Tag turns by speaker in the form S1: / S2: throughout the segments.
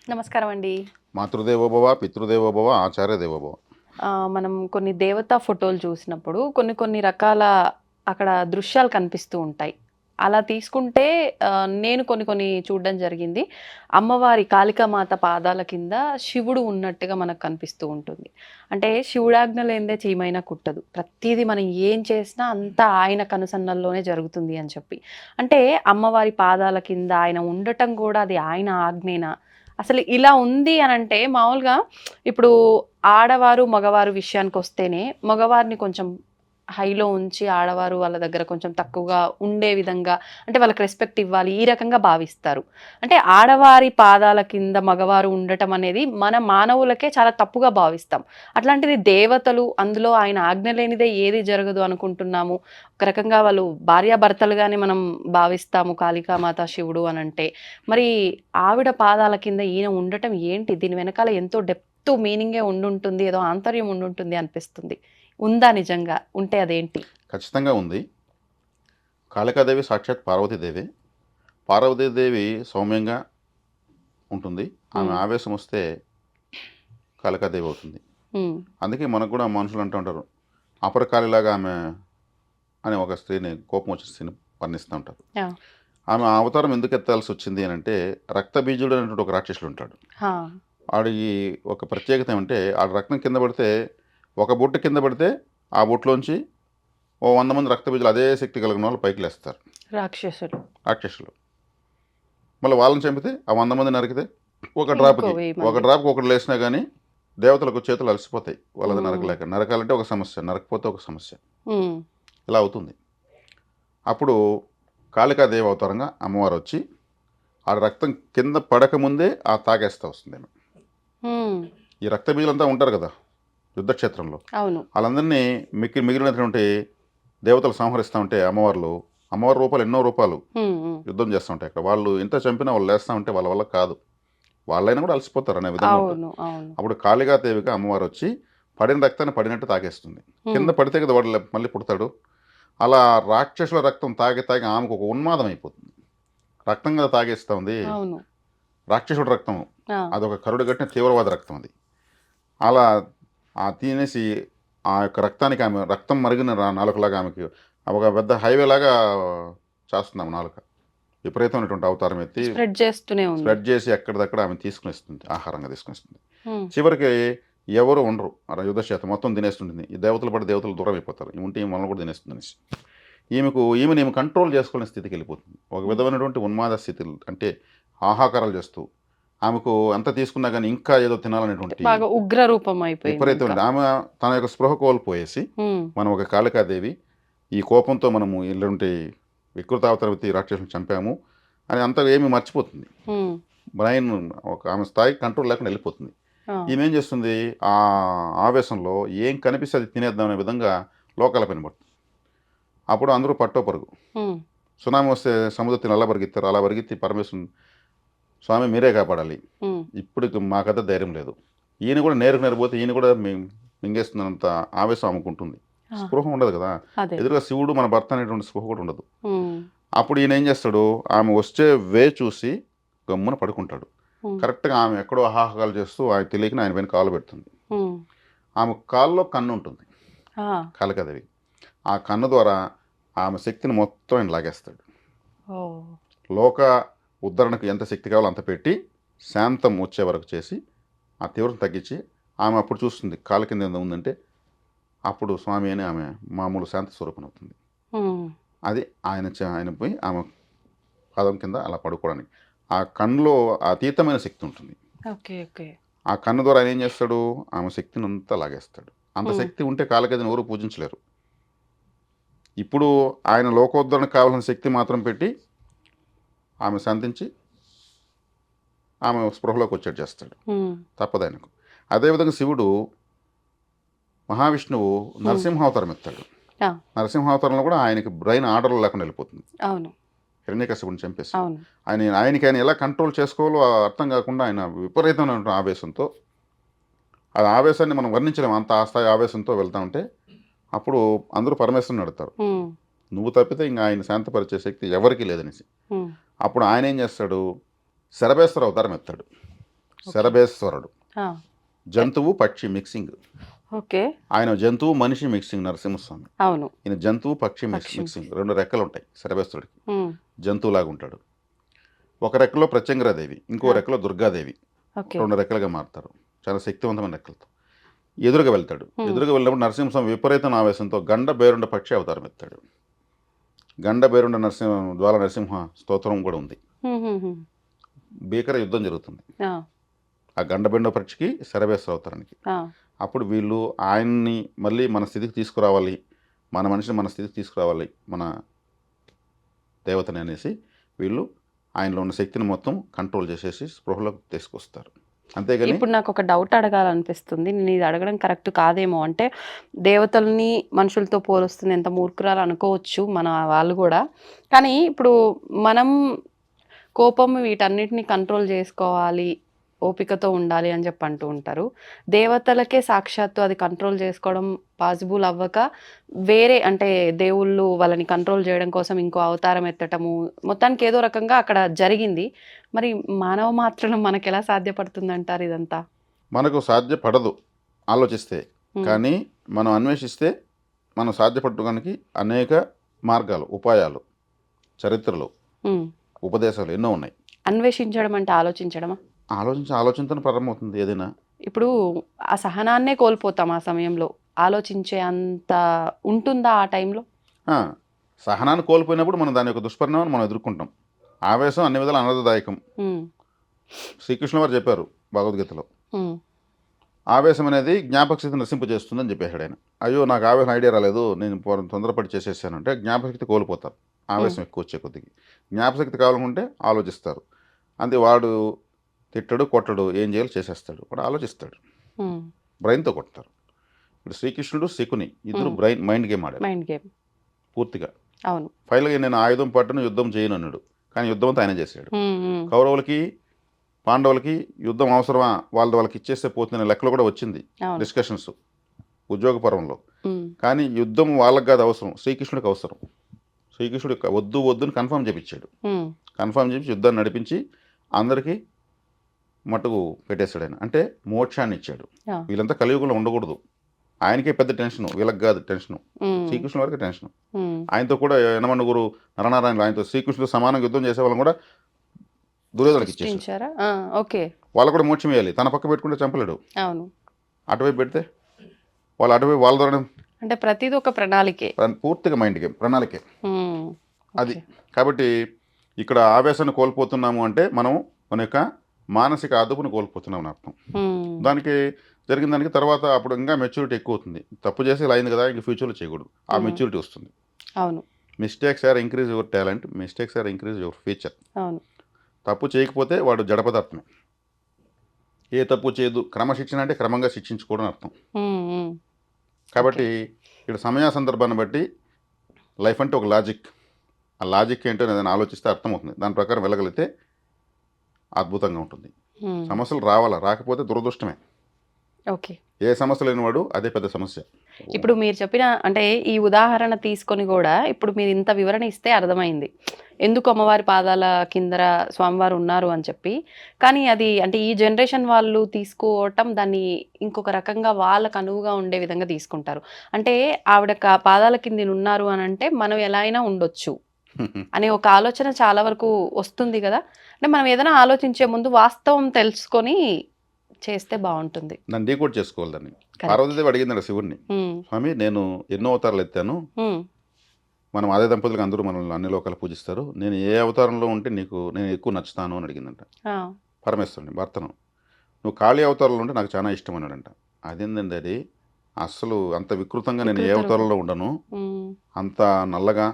S1: నమస్కారం అండి.
S2: మాతృదేవోభవ, పితృదేవోభవ, ఆచార్య దేవోభవ.
S1: మనం కొన్ని దేవతా ఫోటోలు చూసినప్పుడు కొన్ని కొన్ని రకాల అక్కడ దృశ్యాలు కనిపిస్తూ ఉంటాయి. అలా తీసుకుంటే నేను కొన్ని కొన్ని చూడడం జరిగింది. అమ్మవారి కాళికామాత పాదాల కింద శివుడు ఉన్నట్టుగా మనకు కనిపిస్తూ ఉంటుంది. అంటే శివుడాజ్ఞ లేనిదే చీమైనా కుట్టదు. ప్రతీది మనం ఏం చేసినా అంతా ఆయన కనుసన్నల్లోనే జరుగుతుంది అని చెప్పి. అంటే అమ్మవారి పాదాల కింద ఆయన ఉండటం కూడా అది ఆయన ఆజ్ఞేనా? అసలు ఇలా ఉంది అనంటే మామూలుగా ఇప్పుడు ఆడవారు, మగవారు విషయానికొస్తేనే మగవారిని కొంచెం హైలో ఉంచి ఆడవారు వాళ్ళ దగ్గర కొంచెం తక్కువగా ఉండే విధంగా అంటే వాళ్ళకి రెస్పెక్ట్ ఇవ్వాలి. ఈ రకంగా భావిస్తారు. అంటే ఆడవారి పాదాల కింద మగవారు ఉండటం అనేది మన మానవులకే చాలా తప్పుగా భావిస్తాం. అట్లాంటిది దేవతలు అందులో ఆయన ఆజ్ఞ లేనిదే ఏది జరగదు అనుకుంటున్నాము. ఒక రకంగా వాళ్ళు భార్యాభర్తలుగానే మనం భావిస్తాము కాళికామాత, శివుడు అనంటే. మరి ఆవిడ పాదాల కింద ఈయన ఉండటం ఏంటి? దీని వెనకాల ఎంతో డెప్త్ మీనింగే ఉండుంటుంది. ఏదో ఆంతర్యం ఉండుంటుంది అనిపిస్తుంది. ఉందా నిజంగా? ఉంటే అదేంటి?
S2: ఖచ్చితంగా ఉంది. కాళికాదేవి సాక్షాత్ పార్వతీదేవి. పార్వతీదేవి సౌమ్యంగా ఉంటుంది. ఆమె
S1: హ్మ్.
S2: ఆవేశం వస్తే కాళికాదేవి అవుతుంది.
S1: హ్మ్.
S2: అందుకే మనకు కూడా మనుషులు అంటూ ఉంటారు. అపరకాళిలాగా ఆమె అని ఒక స్త్రీని కోపం వచ్చిన స్త్రీని వర్ణిస్తూ ఉంటారు.
S1: యాహ్!
S2: ఆమె ఆ అవతారం ఎందుకు ఎత్తాల్సి వచ్చింది అని అంటే రక్తబీజుడు అనేటువంటి ఒక రాక్షసుడు ఉంటాడు.
S1: ఆ!
S2: ఆడికి ఒక ప్రత్యేకత ఏమంటే ఆడి రక్తం కింద పడితే ఒక బొట్టు కింద పడితే ఆ బొట్టులోంచి ఓ 100 మంది రక్తబీజులు అదే శక్తి కలిగిన వాళ్ళు పైకి లేస్తారు.
S1: రాక్షసులు.
S2: రాక్షసులు. మళ్ళీ వాళ్ళని చంపితే ఆ 100 మంది నరికితే ఒక
S1: ఇంకో
S2: డ్రాప్‌కి
S1: 1000
S2: ఒక
S1: మంది.
S2: డ్రాప్‌కి ఒకడు లేసినా గానీ దేవతలకు చేతులు అలసిపోతాయి. వాళ్ళది
S1: హ్మ్.
S2: నరకలేక. నరకాలంటే ఒక సమస్య. నరకపోతే ఒక సమస్య.
S1: హ్మ్.
S2: ఇలా అవుతుంది. అప్పుడు కాళికాదేవి అవతారంగా అమ్మవారొచ్చి ఆ రక్తం కింద పడకముందే ఆ తాగేస్తా వస్తుందామె.
S1: హ్మ్.
S2: ఈ రక్తబీజులంతా ఉంటారు గదా! యుద్ధక్షేత్రంలో.
S1: అవును.
S2: ఆళ్ళందరినీ మిగిలినటువంటి దేవతలు సంహరిస్తా ఉంటే అమ్మవారి రూపాలు ఎన్నో రూపాలు
S1: హ్మ్. హ్మ్.
S2: యుద్ధం చేస్తూ ఉంటాయి అక్కడ. వాళ్ళు ఎంత చంపినా వాళ్ళు లేస్తా ఉంటే వాళ్ళ వల్ల కాదు. వాళ్ళైనా కూడా అలసిపోతారు అనే విధంగా ఉంటుంది.
S1: అవును. అవును.
S2: అప్పుడు కాళికాదేవిగా అమ్మవారొచ్చి పడిన రక్తాన్ని పడినట్టు తాగేస్తుంది.
S1: హ్మ్.
S2: కింద పడితే కదా వాడు మళ్ళీ పుడతాడు. అలా రాక్షసుల రక్తం తాగి తాగి ఆమెకు ఒక ఉన్మాదం అయిపోతుంది. రక్తం కదా తాగేస్తా ఉంది.
S1: అవును.
S2: రాక్షసుడి రక్తం.
S1: ఆ!
S2: అదొక కరుడుగట్టిన తీవ్రవాద రక్తం అది. అలా తినేసి ఆ యొక్క రక్తానికి ఆమె రక్తం మరిగిన నాలుకలాగా ఆమెకి ఒక పెద్ద హైవే లాగా చేస్తుంది ఆమె నాలుక. విపరీతమైనటువంటి అవతారం ఎత్తి
S1: స్ప్రెడ్ చేస్తూనే ఉంది.
S2: స్ప్రెడ్ చేసి ఎక్కడిదక్కడ ఆమె తీసుకునేస్తుంది. ఆహారంగా తీసుకునేస్తుంది.
S1: హ్మ్.
S2: చివరికి ఎవరు ఉండరు. ఆ యుద్ధక్షేత్రం మొత్తం తినేస్తుంటుంది. ఈ దేవతలు పడి దేవతలు దూరం అయిపోతారు. ఈమె ఉంటే ఈమె మనల్ని కూడా తినేస్తుంది అనేసి. ఈమెను కంట్రోల్ చేసుకోలేని స్థితికి వెళ్ళిపోతుంది. ఒక
S1: హ్మ్.
S2: విధమైనటువంటి ఉన్మాద స్థితులు అంటే ఆహాకారాలు చేస్తూ ఆమెకు ఎంత తీసుకున్నా కానీ ఇంకా ఏదో తినాలనేటువంటి
S1: బాగా ఉగ్ర రూపం అయిపోయిందింకా.
S2: విపరీతమైన ఆమె తన యొక్క స్పృహ కోల్పోయేసి
S1: హ్మ్.
S2: మనం ఒక కాళికాదేవి ఈ కోపంతో మనము ఇలాంటి వికృతావతారవతి రాక్షసుని చంపాము అని అంతా ఏమి మర్చిపోతుంది.
S1: హ్మ్.
S2: బ్రెయిన్ ఒక ఆమె స్థాయి కంట్రోల్ లేకుండా వెళ్ళిపోతుంది.
S1: ఆ!
S2: ఈమె ఏం చేస్తుంది ఆ ఆవేశంలో ఏం కనిపిస్తే అది తినేద్దాం అనే విధంగా లోకాల పైన పడుతుంది. అప్పుడు అందరూ పట్టో పరుగు.
S1: హ్మ్.
S2: సునామీ వస్తే సముద్రతీరం ఎలా పరిగెత్తారు అలా పరిగెత్తి పరమేశ్వరుని స్వామి మీరే కాపాడాలి.
S1: హ్మ్.
S2: ఇప్పుడు మాకైతే ధైర్యం లేదు. ఈయన కూడా నేరుకు నేరపోతే ఈయన కూడా మింగేస్తున్నంత ఆవేశం ఆమెకుంటుంది.
S1: ఆ!
S2: స్పృహ ఉండదు కదా!
S1: అదే.
S2: ఎదురుగా శివుడు మన భర్త అనేటువంటి స్పృహ కూడా ఉండదు.
S1: హ్మ్.
S2: అప్పుడు ఈయన ఏం చేస్తాడు, ఆమె వచ్చే చూసి గమ్మున పడుకుంటాడు.
S1: హ్మ్.
S2: కరెక్ట్‌గా ఆమె ఎక్కడో ఆహాకారాలు చేస్తూ ఆయన తెలియకనే ఆయన పైన కాలు పెడుతుంది.
S1: హ్మ్.
S2: ఆమె కాల్లో కన్నుంటుంది
S1: ఆ!
S2: కాళికాదేవి. ఆ కన్ను ద్వారా ఆమె శక్తిని మొత్తం ఆయన లాగేస్తాడు.
S1: ఓహ్!
S2: లోక ఉద్ధరణకు ఎంత శక్తి కావాలో అంత పెట్టి, శాంతం వచ్చే వరకు చేసి, ఆ తీవ్రత తగ్గించి, ఆమె అప్పుడు చూస్తుంది కాళ్ళ కింద ఏదో ఉందంటే, అప్పుడు స్వామి అని ఆమె మామూలు శాంత స్వరూపమవుతుంది.
S1: హ్మ్.
S2: అది ఆయన పోయి ఆమె పాదం కింద అలా పడుకోవడానికి. ఆ కన్నులో అతీతమైన శక్తి ఉంటుంది.
S1: ఓకే. ఓకే.
S2: ఆ కన్ను ద్వారా ఆయన ఏం చేస్తాడు, ఆమె శక్తినంతా లాగేస్తాడు. అంత
S1: హ్మ్.
S2: శక్తి ఉంటే కాళ్ళకేదైనా ఎవరు పూజించలేరు. ఇప్పుడు ఆయన లోకోద్ధరణకు కావాల్సిన శక్తి మాత్రం పెట్టి, ఆమె శాంతించి ఆమె స్పృహలోకి వచ్చేట్టు చేస్తాడు.
S1: హ్మ్.
S2: తప్పదాయనకు. అదేవిధంగా శివుడు, మహావిష్ణువు
S1: హ్మ్.
S2: నరసింహావతారం ఎత్తాడు.
S1: ఆ!
S2: నరసింహావతారంలో కూడా ఆయనకి బ్రెయిన్ ఆర్డర్‌లో లేకుండా వెళ్ళిపోతుంది.
S1: అవును.
S2: హిరణ్యకశిపుడిని చంపేసి.
S1: అవును.
S2: ఆయనకి ఎలా కంట్రోల్ చేసుకోవాలో అర్థం కాకుండా ఆయన విపరీతమైనటువంటి ఆవేశంతో, ఆ ఆవేశాన్ని మనం వర్ణించలేము. అంత ఆ స్థాయి ఆవేశంతో వెళ్తా ఉంటే, అప్పుడు అందరూ పరమేశ్వరుని అడుగుతారు.
S1: హ్మ్.
S2: నువ్వు తప్పితే ఇంక ఆయన శాంతపరిచే శక్తి ఎవరికీ లేదనేసి.
S1: హ్మ్.
S2: అప్పుడు ఆయన ఏం చేస్తాడు, శరభేశ్వర అవతారం ఎత్తాడు. శరభేశ్వరుడు.
S1: ఆ!
S2: జంతువు పక్షి మిక్సింగ్.
S1: ఓకే.
S2: ఆయన జంతువు మనిషి మిక్సింగ్ నరసింహస్వామి.
S1: అవును.
S2: ఈయన జంతువు పక్షి
S1: పక్షి
S2: మిక్సింగ్. 2 రెక్కలు ఉంటాయి శరభేశ్వరుడికి.
S1: హ్మ్.
S2: జంతువులాగా ఉంటాడు. ఒక రెక్కలో ప్రత్యంగరాదేవి, ఇంకో
S1: ఆ!
S2: రెక్కలో దుర్గాదేవి.
S1: ఓకే.
S2: 2 రెక్కలుగా మారుతారు. చాలా శక్తివంతమైన రెక్కలతో. ఎదురుగా వెళ్తాడు.
S1: హ్మ్.
S2: ఎదురుగా వెళ్ళినప్పుడు నరసింహస్వామి విపరీతమైన ఆవేశంతో గండ బేరుండ పక్షి అవతారం ఎత్తాడు. గండ బేరుండ జ్వాల నరసింహ స్తోత్రం కూడా ఉంది.
S1: హుహుహు.
S2: భీకర యుద్ధం జరుగుతుంది
S1: ఆ!
S2: ఆ గండ బేరుండ పక్షికి శరభేశ్వర అవతారానికి.
S1: ఆ!
S2: అప్పుడు వీళ్ళు ఆయన్ని మళ్ళీ మన స్థితికి తీసుకురావాలి, మన మనిషిని మన స్థితికి తీసుకురావాలి, మన దేవతని అనేసి వీళ్ళు ఆయనలో ఉన్న శక్తిని మొత్తం కంట్రోల్ చేసేసి స్పృహలోకి తీసుకొస్తారు. అంతేగాని
S1: ఇప్పుడు నాకొక డౌట్ అడగాలనిపిస్తుంది. నేను ఇది అడగడం కరెక్ట్ కాదేమో. అంటే దేవతల్ని మనుషులతో పోలుస్తుంది ఎంత మూర్ఖురాలు అనుకోవచ్చు మన వాళ్ళు గూడా. కానీ ఇప్పుడు మనం కోపం వీటన్నిటిని కంట్రోల్ చేసుకోవాలి, ఓపికతో ఉండాలి అని చెప్పి అంటూ ఉంటారు. దేవతలకే సాక్షాత్తు అది కంట్రోల్ చేసుకోవడం పాసిబుల్ అవ్వక వేరే అంటే దేవుళ్ళు వాళ్ళని కంట్రోల్ చేయడం కోసం ఇంకో అవతారం ఎత్తటము మొత్తానికి ఏదో రకంగా అక్కడ జరిగింది. మరి మానవ మాత్రం మనకెలా సాధ్యపడుతుందంటారు ఇదంతా?
S2: మనకు సాధ్యపడదు ఆలోచిస్తే.
S1: హ్మ్.
S2: కానీ మనం అన్వేషిస్తే మనం సాధ్యపడడానికి అనేక మార్గాలు, ఉపాయాలు, చరిత్రలు,
S1: హ్మ్.
S2: ఉపదేశాలు ఎన్నో ఉన్నాయి.
S1: అన్వేషించడం అంటే ఆలోచించడమా?
S2: ఆలోచనతో ప్రారంభమవుతుంది ఏదైనా.
S1: ఇప్పుడు ఆ సహనాన్నే కోల్పోతాం ఆ సమయంలో. ఆలోచించే అంత ఉంటుందా ఆ టైంలో?
S2: ఆ, సహనాన్ని కోల్పోయినప్పుడు మనం దాని యొక్క దుష్పరిణామాన్ని మనం ఎదుర్కొంటాం. ఆవేశం అన్ని విధాలు అనర్థదాయకం.
S1: హ్మ్.
S2: శ్రీకృష్ణ వారు చెప్పారు భగవద్గీతలో.
S1: హ్మ్.
S2: ఆవేశం అనేది జ్ఞాపక శక్తిని నశింపజేస్తుందని చెప్పేశాడు ఆయన. అయ్యో నాకు ఆవేశం ఐడియా రాలేదు, నేను తొందరపడి చేసేసాను అంటే జ్ఞాపకశక్తి కోల్పోతారు ఆవేశం ఎక్కువ వచ్చే కొద్దికి. జ్ఞాపకశక్తి కావాలనుకుంటే ఆలోచిస్తారు. అంతే, వాడు తిట్టడు కొట్టడు, ఏం చేయాలో చేసేస్తాడు, వాడు ఆలోచిస్తాడు,
S1: హ్మ్.
S2: బ్రెయిన్తో కొడతారు. ఇప్పుడు శ్రీకృష్ణుడు శకుని ఇద్దరు
S1: హ్మ్.
S2: మైండ్ గేమ్ ఆడారు
S1: మైండ్ గేమ్.
S2: పూర్తిగా.
S1: అవును.
S2: ఫైనల్గా నేను ఆయుధం పట్టును యుద్ధం చేయను అన్నాడు, కానీ యుద్ధం అంతా ఆయన చేశాడు.
S1: హ్మ్. హ్మ్.
S2: కౌరవులకి పాండవులకి యుద్ధం అవసరమా, వాళ్ళకి ఇచ్చేస్తే పోతుందనే లెక్కలు కూడా వచ్చింది
S1: అవును.
S2: డిస్కషన్స్ ఉద్యోగ పర్వంలో.
S1: హ్మ్.
S2: కానీ యుద్ధం వాళ్ళకి కాదు అవసరం, శ్రీకృష్ణుడికి అవసరం. శ్రీకృష్ణుడు వద్దుని కన్ఫర్మ్ చేయించాడు.
S1: హ్మ్.
S2: కన్ఫర్మ్ చేయించి యుద్ధాన్ని నడిపించి అందరికీ మట్టుకు పెట్టేశాడు ఆయన. అంటే మోక్షాన్ని ఇచ్చాడు.
S1: ఆ!
S2: వీళ్ళంతా కలియుగంలో ఉండకూడదు. ఆయనకే పెద్ద టెన్షను, వీళ్ళకి కాదు టెన్షను.
S1: హ్మ్.
S2: శ్రీకృష్ణుడి వరకు టెన్షను.
S1: హ్మ్.
S2: ఆయనతో కూడా యనమనుగురు నరనారాయణులు ఆయనతో శ్రీకృష్ణుడు సమానంగా యుద్ధం చేసే వాళ్ళని కూడా దుర్యోధనకి ఇచ్చేసాడు.
S1: సృష్టించారా? ఆ! ఓకే.
S2: వాళ్ళు కూడా మోక్షం వేయాలి, తన పక్క పెట్టుకుంటే చంపలేడు.
S1: అవును.
S2: అటువైపు పెడితే వాళ్ళు అటువైపు వాళ్ళ ద్వారా
S1: అంటే ప్రతిది ఒక ప్రణాళికే.
S2: పూర్తిగా మైండ్ గేమ్, ప్రణాళికే
S1: హ్మ్.
S2: అది.
S1: ఓకే.
S2: కాబట్టి ఇక్కడ ఆవేశాన్ని కోల్పోతున్నాము అంటే మనం మన యొక్క మానసిక అదుపును కోల్పోతున్నాం అని అర్థం.
S1: హ్మ్.
S2: దానికి జరిగిన దానికి తర్వాత అప్పుడు ఇంకా మెచ్యూరిటీ ఎక్కువ అవుతుంది. తప్పు చేసి ఇలా అయింది కదా, ఇంక ఫ్యూచర్లో చేయకూడదు, ఆ
S1: హ్మ్.
S2: మెచ్యూరిటీ వస్తుంది.
S1: అవును.
S2: Mistakes are increase your talent, mistakes are increase your future.
S1: అవును.
S2: తప్పు చేయకపోతే వాడు జడపదార్థమే. ఏ తప్పు చేయదు, క్రమశిక్షణ అంటే క్రమంగా శిక్షించుకోవడం అర్థం.
S1: హ్మ్. హ్మ్.
S2: కాబట్టి ఇక్కడ సమయ సందర్భాన్ని బట్టి లైఫ్ అంటే ఒక లాజిక్. ఆ లాజిక్ ఏంటో ఏదైనా ఆలోచిస్తే అర్థమవుతుంది. దాని ప్రకారం వెళ్ళగలిగితే అద్భుతంగా ఉంటుంది.
S1: హ్మ్.
S2: సమస్యలు రావాలా, రాకపోతే దురదృష్టమే.
S1: ఓకే.
S2: ఏ సమస్య లేనివాడు అదే పెద్ద సమస్య.
S1: ఇప్పుడు మీరు చెప్పిన అంటే ఈ ఉదాహరణ తీసుకొని గూడా ఇప్పుడు మీరు ఇంత వివరణ ఇస్తే అర్థమైంది. ఎందుకు అమ్మవారి పాదాల కిందర స్వామివారు ఉన్నారు అని చెప్పి. కానీ అది అంటే ఈ జనరేషన్ వాళ్ళు తీసుకోవటం దాన్ని ఇంకొక రకంగా వాళ్ళకి అనువుగా ఉండే విధంగా తీసుకుంటారు. అంటే ఆవిడ పాదాల కిందనున్నారు అనంటే మనం ఎలా అయినా ఉండొచ్చు అనే ఒక ఆలోచన చాలా వరకు వస్తుంది గదా! అంటే మనం ఏదైనా ఆలోచించే ముందు వాస్తవం తెలుసుకొని చేస్తే బావుంటుంది.
S2: నన్ను డీకోడ్ చేసుకోవాలి దాన్ని.
S1: కరెక్ట్.
S2: పార్వతీదేవి అడిగిందంట శివుడిని,
S1: హ్మ్.
S2: స్వామి నేను ఎన్నో అవతారాలు ఎత్తాను,
S1: హ్మ్.
S2: మనం అదే దంపతులకు అందరూ మనల్ని అన్ని లోకాలు పూజిస్తారు, నేను ఏ అవతారంలో ఉంటే నేను ఎక్కువ నచ్చుతాను అని అడిగిందంట.
S1: ఆ!
S2: పరమేశ్వరుని భర్తను. నువ్వు కాళీ అవతారంలో ఉంటే నాకు చాలా ఇష్టం అన్నాడంట. అదేందండి అది, అస్సలు అంత వికృతంగా నేను ఏ
S1: వికృత రూపం.
S2: అవతారంలో ఉండను,
S1: హ్మ్.
S2: అంత నల్లగా,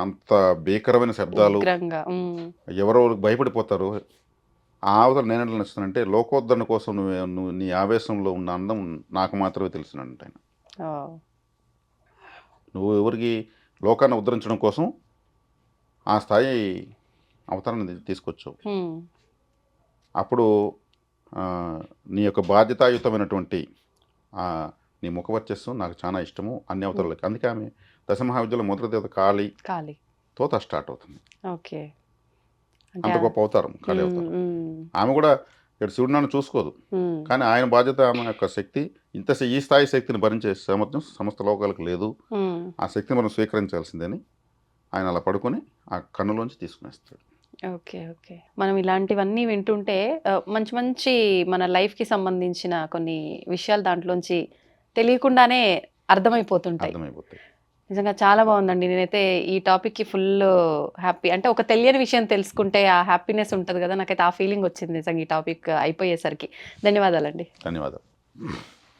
S2: అంత భీకరమైన శబ్దాలు,
S1: ఉగ్రంగా. హ్మ్.
S2: ఎవరో భయపడిపోతారు, ఆ అవతల నేను ఎట్లా నచ్చుతానంటే లోకోద్ధరణ కోసం నువ్వు నీ ఆవేశంలో ఉన్న అందం నాకు మాత్రమే తెలుసునంట ఆయన.
S1: ఓహ్!
S2: నువ్వు ఎవరికి లోకాన్ని ఉద్ధరించడం కోసం ఆ స్థాయి అవతారాన్ని తీసుకొచ్చావు.
S1: హ్మ్.
S2: అప్పుడు నీ యొక్క బాధ్యతాయుతమైనటువంటి నీ ముఖవర్చస్సు నాకు చాలా ఇష్టము అన్ని
S1: హ్మ్.
S2: అవతారాలకి. అందుకే ఆమె దశమహావిద్యలో మొదటి దేవత కాళీతో
S1: కాళీ.
S2: స్టార్ట్ అవుతుంది.
S1: ఓకే. అంటే
S2: అంత గొప్ప అవతారం కాళీ
S1: ఉమ్,
S2: అవతారం.
S1: ఉమ్,
S2: ఆమె కూడా ఇక్కడ శివుడు నన్ను చూసుకోదు,
S1: ఉమ్,
S2: కానీ ఆయన బాధ్యత, ఆమె యొక్క శక్తి, ఈ స్థాయి శక్తిని భరించే సామర్థ్యం సమస్త లోకాలకు లేదు.
S1: ఉమ్.
S2: ఆ శక్తిని మనం స్వీకరించాల్సిందని ఆయన అలా పడుకొని ఆ కన్నులోంచి తీసుకునేస్తాడు.
S1: Okay, okay. మనం ఇలాంటివన్నీ వింటుంటే మంచి మంచి మన లైఫ్‌కి సంబంధించిన కొన్ని విషయాలు దాంట్లోంచి తెలియకుండానే అర్థమైపోతుంటాయి.
S2: అర్థమైపోతాయి.
S1: నిజంగా చాలా బాగుందండి. నేనైతే ఈ టాపిక్‌కి ఫుల్లు హ్యాపీ. అంటే ఒక తెలియని విషయం తెలుసుకుంటే ఆ హ్యాపీనెస్ ఉంటది గదా! నాకైతే ఆ ఫీలింగ్ వచ్చింది నిజంగా ఈ టాపిక్ అయిపోయేసరికి. ధన్యవాదాలండి.
S2: ధన్యవాదాలు.